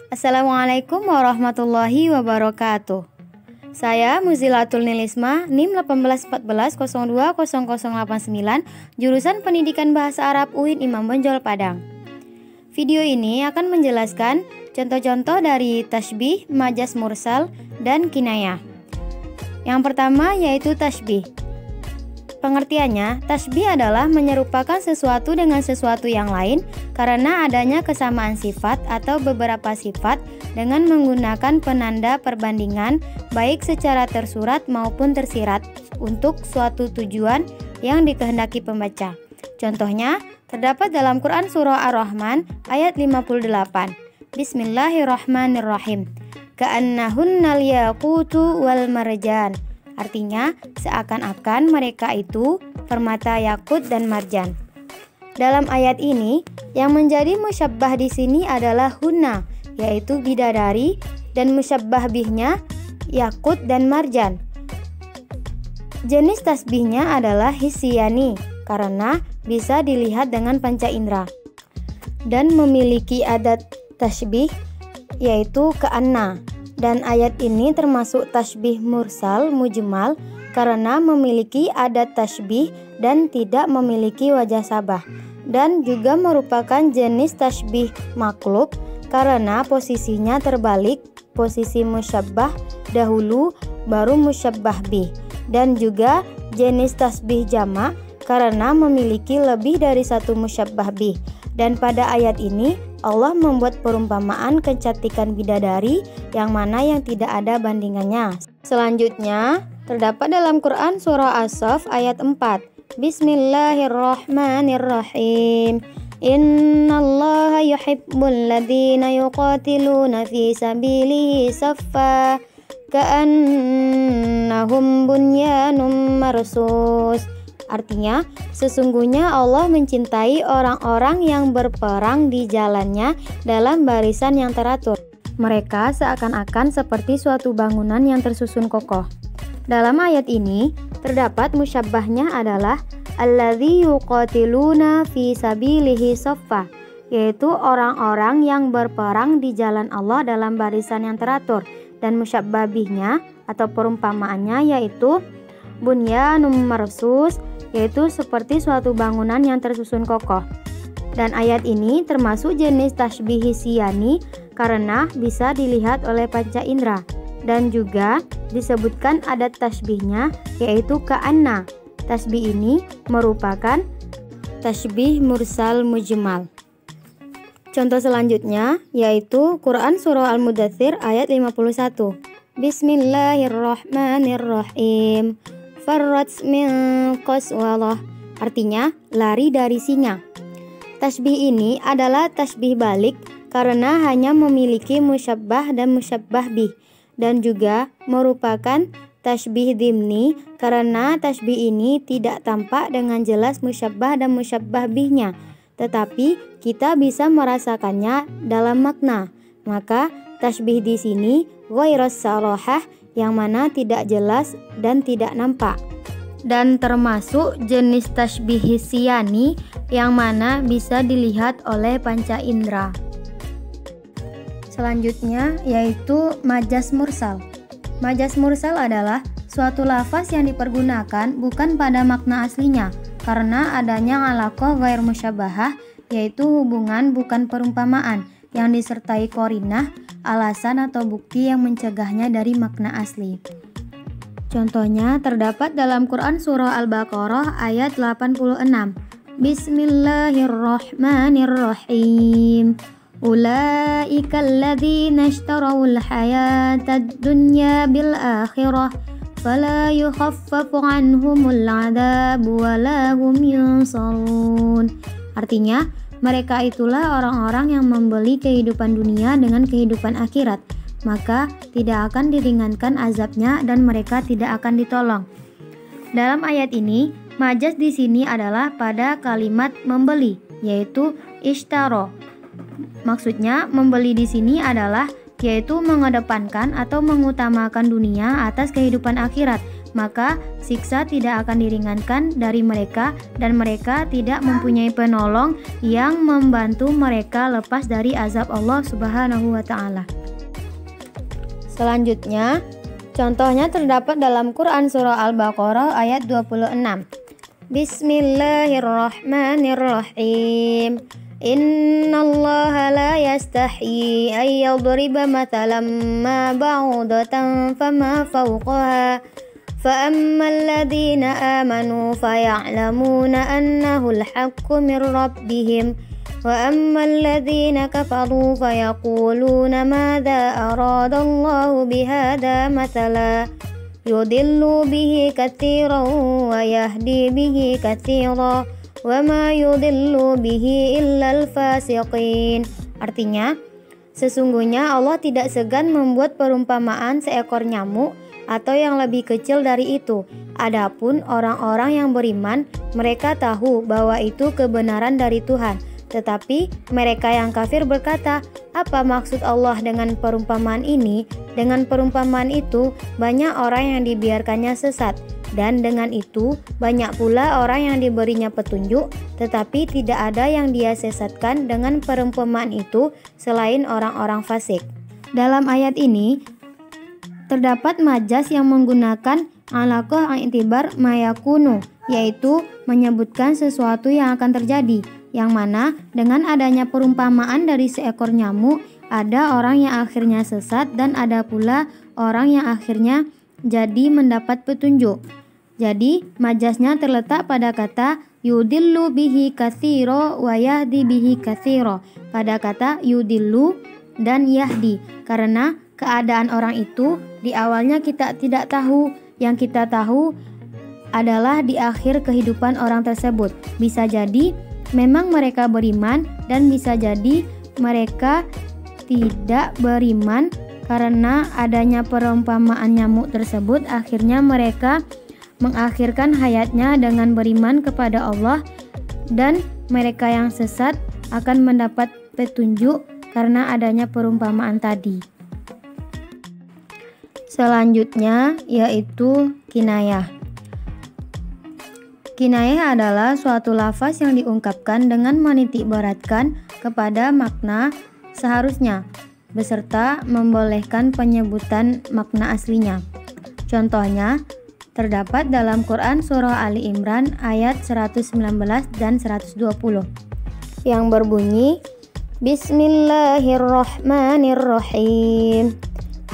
Assalamualaikum warahmatullahi wabarakatuh. Saya Muzilatul Nilisma, NIM 1814020089, jurusan Pendidikan Bahasa Arab UIN Imam Bonjol Padang. Video ini akan menjelaskan contoh-contoh dari tasbih, majas mursal, dan kinayah. Yang pertama yaitu tasbih. Pengertiannya, tasbih adalah menyerupakan sesuatu dengan sesuatu yang lain karena adanya kesamaan sifat atau beberapa sifat dengan menggunakan penanda perbandingan baik secara tersurat maupun tersirat untuk suatu tujuan yang dikehendaki pembaca. Contohnya, terdapat dalam Quran Surah Ar-Rahman ayat 58. Bismillahirrahmanirrahim. Ka'annahunnal yaqutu wal marjan. Artinya, seakan-akan mereka itu permata yakut dan marjan. Dalam ayat ini, yang menjadi musyabbah di sini adalah hunna, yaitu bidadari, dan musyabbah bihnya yakut dan marjan. Jenis tasbihnya adalah hissiyani karena bisa dilihat dengan panca indera dan memiliki adat tasbih yaitu ka'anna. Dan ayat ini termasuk tasbih mursal mujmal karena memiliki adat tasbih dan tidak memiliki wajah sabah, dan juga merupakan jenis tasbih maklub karena posisinya terbalik, posisi musyabbah dahulu baru musyabbah bih, dan juga jenis tasbih jamak karena memiliki lebih dari satu musyabbah bih. Dan pada ayat ini Allah membuat perumpamaan kecantikan bidadari yang mana yang tidak ada bandingannya. Selanjutnya terdapat dalam Quran Surah As-Saff ayat 4. Bismillahirrahmanirrahim. Innallaha yuhibbul ladzina yuqatiluna fi sabilihi saffa ka'annahum bunyanun marsus. Artinya, sesungguhnya Allah mencintai orang-orang yang berperang di jalannya dalam barisan yang teratur. Mereka seakan-akan seperti suatu bangunan yang tersusun kokoh. Dalam ayat ini, terdapat musyabbahnya adalah alladzi yuqatiluna fi sabilihi saffa, yaitu orang-orang yang berperang di jalan Allah dalam barisan yang teratur. Dan musyabbah bihnya atau perumpamaannya yaitu bunyanum marsus, yaitu seperti suatu bangunan yang tersusun kokoh. Dan ayat ini termasuk jenis tasbih hissiyani karena bisa dilihat oleh panca indera, dan juga disebutkan adat tasbihnya yaitu ka'anna. Tasbih ini merupakan tasbih mursal mujmal. Contoh selanjutnya yaitu Quran Surah Al-Mudaththir ayat 51. Bismillahirrahmanirrahim. Farrat min qaswalah, artinya lari dari singa. Tasbih ini adalah tasbih balik karena hanya memiliki musyabbah dan musyabbah bih, dan juga merupakan tasbih dhimni karena tasbih ini tidak tampak dengan jelas musyabbah dan musyabbah bihnya, tetapi kita bisa merasakannya dalam makna. Maka tasbih di sini ghairas sarahah, yang mana tidak jelas dan tidak nampak, dan termasuk jenis tasbih hissiyani yang mana bisa dilihat oleh panca indera. Selanjutnya yaitu majas mursal. Majas mursal adalah suatu lafaz yang dipergunakan bukan pada makna aslinya karena adanya alaqah ghair musyabbahah, yaitu hubungan bukan perumpamaan yang disertai qarinah, alasan atau bukti yang mencegahnya dari makna asli. Contohnya terdapat dalam Quran Surah Al-Baqarah ayat 86. Bismillahirrahmanirrahim. Ulaika alladzina ishtarawul hayatad dunya bil akhirah fala yukhaffafu anhumul adabu wala hum yunsarun. Artinya, mereka itulah orang-orang yang membeli kehidupan dunia dengan kehidupan akhirat, maka tidak akan diringankan azabnya dan mereka tidak akan ditolong. Dalam ayat ini, majas di sini adalah pada kalimat membeli, yaitu ishtaro. Maksudnya, membeli di sini adalah yaitu mengedepankan atau mengutamakan dunia atas kehidupan akhirat, maka siksa tidak akan diringankan dari mereka dan mereka tidak mempunyai penolong yang membantu mereka lepas dari azab Allah Subhanahu wa taala. Selanjutnya, contohnya terdapat dalam Quran surah Al-Baqarah ayat 26. Bismillahirrahmanirrahim. Innallaha la yastahyi ay yadriba mathalan ma ba'udatan fama fawqaha fa ammal ladhina amanu faya'lamuna annahu al-haqqu min rabbihim wa ammal ladhina kafaru fayaquluna madza aradallahu bihadza mathala yudillu bihi katsiran wa yahdi bihi katsiran wa ma yudillu bihi illal fasiqin. Artinya, sesungguhnya Allah tidak segan membuat perumpamaan seekor nyamuk atau yang lebih kecil dari itu. Adapun orang-orang yang beriman, mereka tahu bahwa itu kebenaran dari Tuhan. Tetapi mereka yang kafir berkata, apa maksud Allah dengan perumpamaan ini? Dengan perumpamaan itu, banyak orang yang dibiarkannya sesat. Dan dengan itu, banyak pula orang yang diberinya petunjuk, tetapi tidak ada yang dia sesatkan dengan perumpamaan itu selain orang-orang fasik. Dalam ayat ini, terdapat majas yang menggunakan alaqah i'tibar mayakunu, yaitu menyebutkan sesuatu yang akan terjadi, yang mana dengan adanya perumpamaan dari seekor nyamuk, ada orang yang akhirnya sesat dan ada pula orang yang akhirnya jadi mendapat petunjuk. Jadi majasnya terletak pada kata yudillu bihi katsiro wa yahdi bihi katsiro, pada kata yudillu dan yahdi, karena keadaan orang itu di awalnya kita tidak tahu. Yang kita tahu adalah di akhir kehidupan orang tersebut. Bisa jadi memang mereka beriman dan bisa jadi mereka tidak beriman karena adanya perumpamaan nyamuk tersebut. Akhirnya mereka mengakhirkan hayatnya dengan beriman kepada Allah, dan mereka yang sesat akan mendapat petunjuk karena adanya perumpamaan tadi. Selanjutnya yaitu kinayah. Kinayah adalah suatu lafaz yang diungkapkan dengan menitikberatkan kepada makna seharusnya beserta membolehkan penyebutan makna aslinya. Contohnya terdapat dalam Quran surah Ali Imran ayat 119 dan 120 yang berbunyi Bismillahirrahmanirrahim.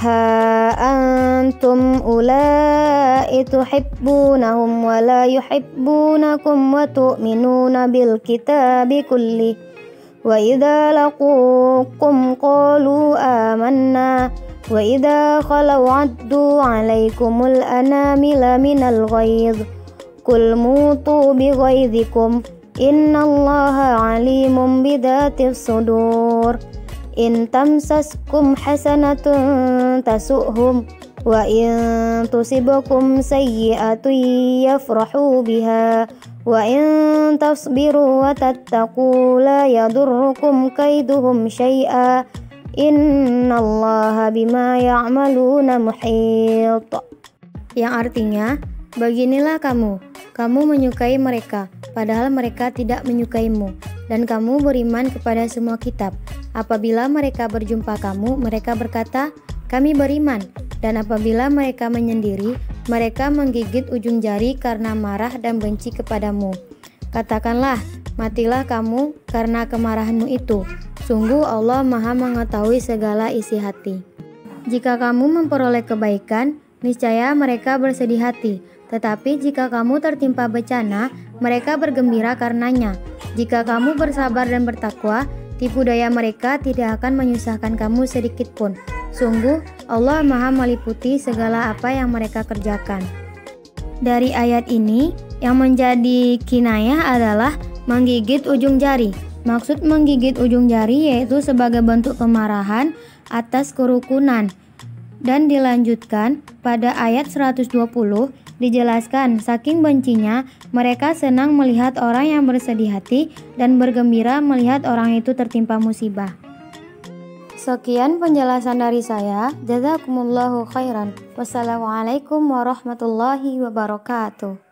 Ha antum ulai tuhibbunahum wa la yuhibbunakum wa tu'minuna bil kitabi kulli wa idza laqukum qalu amanna wa idza khalau addu alaikumul anamila minal ghaidh qul mutu bi ghaidhikum innallaha alimun bidatis sudur in tamsaskum hasanatun tasu'hum wa in tusibakum sayyi'atun yafrahu biha wa in tasbiru wa tattaqu la yadurrukum kaiduhum syai'a innallaha bima ya'maluna muhit. Yang artinya, beginilah kamu menyukai mereka padahal mereka tidak menyukaimu, dan kamu beriman kepada semua kitab. Apabila mereka berjumpa kamu, mereka berkata, kami beriman. Dan apabila mereka menyendiri, mereka menggigit ujung jari karena marah dan benci kepadamu. Katakanlah, matilah kamu karena kemarahanmu itu. Sungguh Allah Maha mengetahui segala isi hati. Jika kamu memperoleh kebaikan, niscaya mereka bersedih hati. Tetapi jika kamu tertimpa bencana, mereka bergembira karenanya. Jika kamu bersabar dan bertakwa, tipu daya mereka tidak akan menyusahkan kamu sedikit pun. Sungguh Allah Maha meliputi segala apa yang mereka kerjakan. Dari ayat ini, yang menjadi kinayah adalah menggigit ujung jari. Maksud menggigit ujung jari yaitu sebagai bentuk kemarahan atas kerukunan. Dan dilanjutkan pada ayat 120 dijelaskan saking bencinya mereka senang melihat orang yang bersedih hati dan bergembira melihat orang itu tertimpa musibah. Sekian penjelasan dari saya. Jazakumullahu khairan. Wassalamualaikum warahmatullahi wabarakatuh.